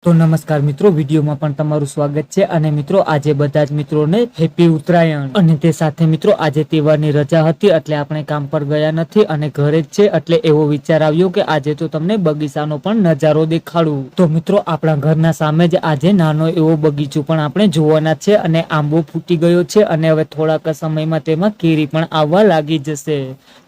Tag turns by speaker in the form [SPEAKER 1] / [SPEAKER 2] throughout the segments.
[SPEAKER 1] તો નમસ્કાર મિત્રો, વિડીયોમાં પણ તમારું સ્વાગત છે। અને મિત્રો આજે બધા જ મિત્રોને હેપી ઉત્તરાયણ। અને તે સાથે મિત્રો આજે તહેવારની રજા હતી એટલે આપણે કામ પર ગયા નથી અને ઘરે જ છે, એટલે એવો વિચાર આવ્યો કે આજે તો તમને બગીચાનો પણ નજારો દેખાડું। તો મિત્રો આપણા ઘરના સામે જ આજે નાનો એવો બગીચો પણ આપણે જોવાના છે અને આંબો ફૂટી ગયો છે અને હવે થોડાક સમયમાં તેમાં કેરી પણ આવવા લાગી જશે।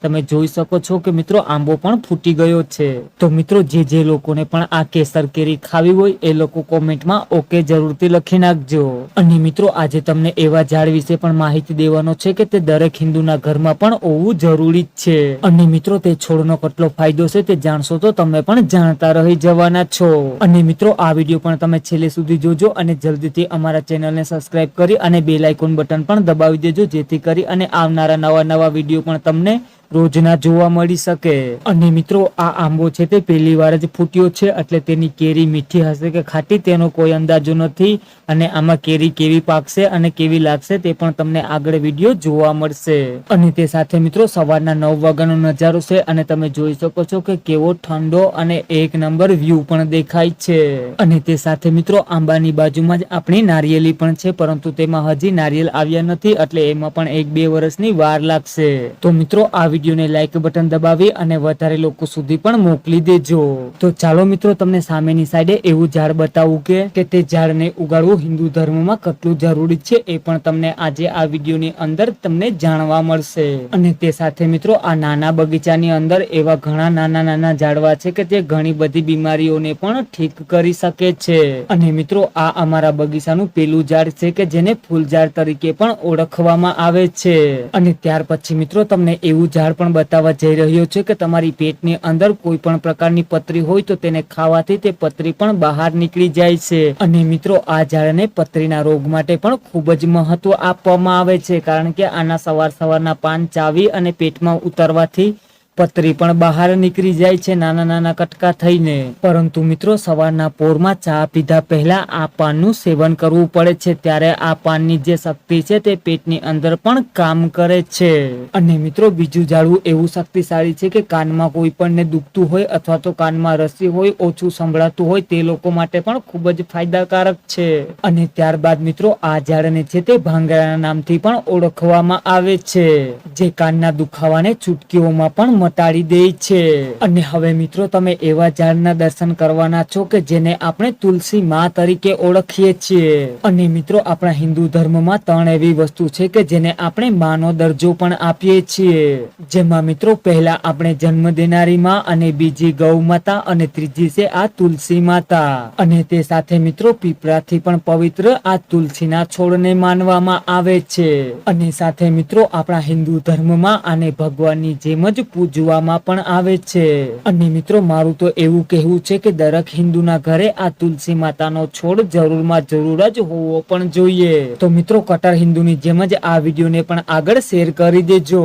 [SPEAKER 1] તમે જોઈ શકો છો કે મિત્રો આંબો પણ ફૂટી ગયો છે। તો મિત્રો જે લોકોને પણ આ કેસર કેરી ખાવી હોય એ લોકો કોમેન્ટમાં ઓકે જરૂરથી લખી નાખજો। અને મિત્રો આજે તમને એવા ઝાડ વિશે પણ માહિતી દેવાનો છે કે તે દરેક હિન્દુના ઘરમાં પણ હોવું જરૂરી જ છે। અને મિત્રો તે છોડનો કેટલો ફાયદો છે તે જાણશો તો તમે પણ જાણતા રહી જવાના છો। અને મિત્રો આ વિડીયો પણ તમે છેલ્લે સુધી જોજો અને જલ્દીથી અમારા ચેનલને સબસ્ક્રાઇબ કરી અને બેલ આઇકોન બટન પણ દબાવી દેજો, જેથી કરી અને આવનારા નવા વિડીયો પણ તમને રોજના જોવા મળી શકે। અને મિત્રો આ આંબો છે તે પહેલી વાર જ ફૂટ્યો છે, એટલે તેની કેરી મીઠી હશે કે ખાટી તેનો કોઈ અંદાજો નથી। અને આમાં કેરી કેવી પાકશે અને કેવી લાગશે તે પણ તમને આગળ વિડીયો જોવા મળશે। અને તે સાથે મિત્રો સવારના 9 વાગ્યાનો નજારો છે અને તમે જોઈ શકો છો કે કેવો ઠંડો અને એક નંબર વ્યૂ પણ દેખાય છે। અને તે સાથે મિત્રો આંબાની બાજુમાં જ આપણી નારિયેલી પણ છે, પરંતુ તેમાં હજી નારિયેલ આવ્યા નથી, એટલે એમાં પણ 1-2 વર્ષની વાર લાગશે। તો મિત્રો આ વિડીયોને લાઈક બટન દબાવી અને વધારે લોકો સુધી પણ મોકલી દેજો। તો ચાલો મિત્રો તમને સામેની સાઈડે એવું ઝાડ બતાવું કે તે ઝાડને ઉગાડવું હિન્દુ ધર્મમાં કેટલું જરૂરી છે એ પણ તમને આજે આ વિડીયોની અંદર તમને જાણવા મળશે। અને તે સાથે મિત્રો આ નાના બગીચાની અંદર એવા ઘણા નાના ઝાડવા છે કે તે ઘણી બધી બીમારીઓને પણ ઠીક કરી શકે છે। અને મિત્રો આ અમારા બગીચાનું પેલું ઝાડ છે કે જેને ફૂલ ઝાડ તરીકે પણ ઓળખવામાં આવે છે। અને ત્યાર પછી મિત્રો તમને એવું ઝાડ પણ બતાવવા જઈ રહ્યો છે કે તમારી પેટની અંદર કોઈ પણ પ્રકારની પથરી હોય તો તેને ખાવાથી તે પથરી પણ બહાર નીકળી જાય છે। અને મિત્રો આ ઝાડને પથરીના રોગ માટે પણ ખૂબ જ મહત્વ આપવામાં આવે છે, કારણ કે આના સવારના પાન ચાવી અને પેટમાં ઉતારવાથી પથરી પણ બહાર નીકળી જાય છે નાના કટકા થઈને। પરંતુ મિત્રો સવારના પોરમાં ચા પીધા પહેલા આ પાનનું સેવન કરવું પડે છે, ત્યારે આ પાનની જે શક્તિ છે તે પેટની અંદર પણ કામ કરે છે। અને મિત્રો બીજું ઝાડવું એવું શક્તિશાળી છે કે કાનમાં કોઈ પણને દુખતું હોય અથવા તો કાનમાં રસી હોય, ઓછું સંભળાતું હોય તે લોકો માટે પણ ખૂબ જ ફાયદાકારક છે। અને ત્યારબાદ મિત્રો આ ઝાડને છે તે ભાંગરાના નામથી પણ ઓળખવામાં આવે છે, જે કાનના દુખાવાને ચૂટકીઓમાં પણ મટાડી દે છે। અને હવે મિત્રો તમે એવા ઝાડના દર્શન કરવાના છો કે જેને આપણે તુલસી માં તરીકે ઓળખીએ છીએ। અને મિત્રો આપણા હિન્દુ ધર્મમાં 3 એવી વસ્તુ છે કે જેને આપણે માનો દરજ્જો પણ આપીએ છીએ, જેમાં મિત્રો પહેલા આપણે જન્મ દેનારી માં, અને બીજી ગૌ માતા, અને ત્રીજી છે આ તુલસી માતા। અને તે સાથે મિત્રો પીપળાથી પણ પવિત્ર આ તુલસીના છોડને માનવામાં આવે છે। અને સાથે મિત્રો આપણા હિન્દુ ધર્મમાં આને ભગવાનની જેમ જ પૂજવામાં પણ આવે છે। અને મિત્રો મારું તો એવું કહેવું છે કે દરેક હિન્દુના ઘરે આ તુલસી માતાનો છોડ જરૂરમાં જરૂર જ હોવો પણ જોઈએ। તો મિત્રો કટ્ટર હિન્દુની જેમ જ આ વિડીયોને પણ આગળ શેર કરી દેજો।